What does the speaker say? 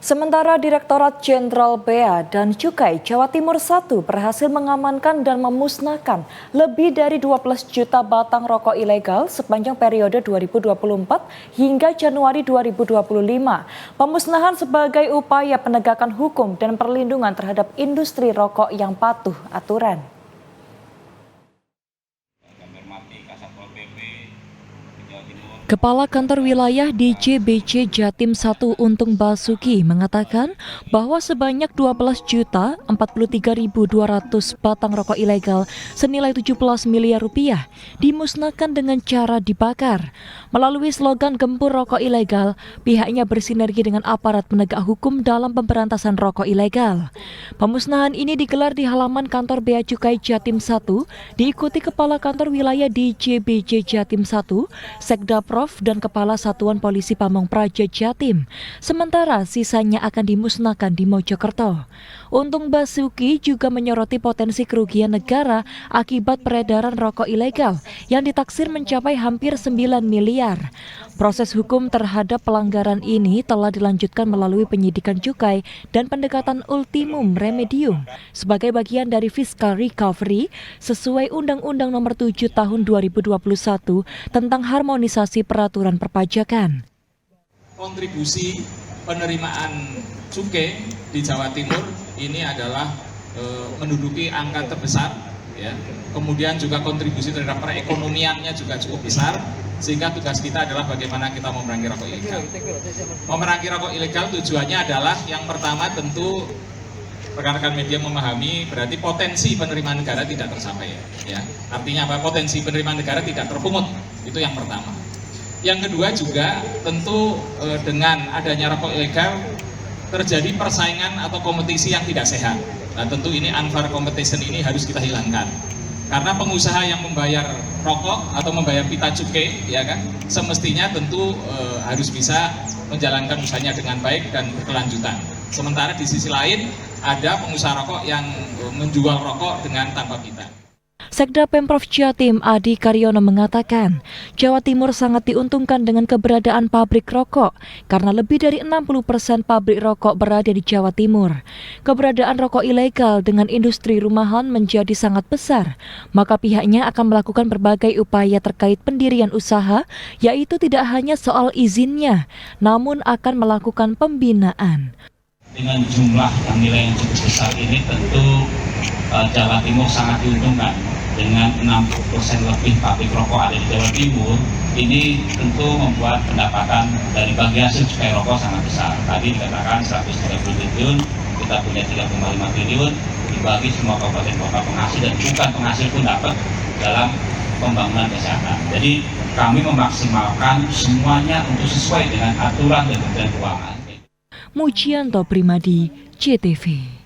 Sementara Direktorat Jenderal Bea dan Cukai Jawa Timur I berhasil mengamankan dan memusnahkan lebih dari 12 juta batang rokok ilegal sepanjang periode 2024 hingga Januari 2025. Pemusnahan sebagai upaya penegakan hukum dan perlindungan terhadap industri rokok yang patuh aturan. Kepala Kantor Wilayah DJBC Jatim 1 Untung Basuki mengatakan bahwa sebanyak 12.043.200 batang rokok ilegal senilai 17 miliar rupiah dimusnahkan dengan cara dibakar. Melalui slogan Gempur Rokok Ilegal, pihaknya bersinergi dengan aparat penegak hukum dalam pemberantasan rokok ilegal. Pemusnahan ini digelar di halaman kantor Bea Cukai Jatim 1, diikuti Kepala Kantor Wilayah DJBC Jatim 1, Sekda Prof dan Kepala Satuan Polisi Pamong Praja Jatim. Sementara sisanya akan dimusnahkan di Mojokerto. Untung Basuki juga menyoroti potensi kerugian negara akibat peredaran rokok ilegal yang ditaksir mencapai hampir 9 miliar. Proses hukum terhadap pelanggaran ini telah dilanjutkan melalui penyidikan cukai dan pendekatan ultimum remedium sebagai bagian dari fiscal recovery sesuai Undang-Undang Nomor 7 Tahun 2021 tentang harmonisasi peraturan perpajakan. Kontribusi penerimaan cukai di Jawa Timur ini adalah menduduki angka terbesar, ya. Kemudian juga kontribusi terhadap perekonomiannya juga cukup besar, sehingga tugas kita adalah bagaimana kita memerangi rokok ilegal. Memerangi rokok ilegal tujuannya adalah yang pertama tentu rekan-rekan media memahami berarti potensi penerimaan negara tidak tercapai, ya. Artinya apa? Potensi penerimaan negara tidak terpungut, itu yang pertama. Yang kedua juga tentu dengan adanya rokok ilegal terjadi persaingan atau kompetisi yang tidak sehat. Nah tentu ini unfair competition ini harus kita hilangkan. Karena pengusaha yang membayar rokok atau membayar pita cukai, ya kan, semestinya tentu harus bisa menjalankan usahanya dengan baik dan berkelanjutan. Sementara di sisi lain ada pengusaha rokok yang menjual rokok dengan tanpa pita. Sekda Pemprov Jatim Adi Karyono mengatakan, Jawa Timur sangat diuntungkan dengan keberadaan pabrik rokok karena lebih dari 60% pabrik rokok berada di Jawa Timur. Keberadaan rokok ilegal dengan industri rumahan menjadi sangat besar, maka pihaknya akan melakukan berbagai upaya terkait pendirian usaha, yaitu tidak hanya soal izinnya, namun akan melakukan pembinaan. Dengan jumlah yang nilai yang cukup besar ini tentu Jawa Timur sangat diuntungkan. Dengan 60% lebih pabrik rokok ada di Jawa Timur, ini tentu membuat pendapatan dari bagi hasil cukai rokok sangat besar. Tadi dikatakan 130 triliun, kita punya 3,5 triliun, dibagi semua kabupaten kota penghasil dan bukan penghasil pun dapat dalam pembangunan kesehatan. Jadi kami memaksimalkan semuanya untuk sesuai dengan aturan dan Kementerian Keuangan. Mujianto Primadi, JTV.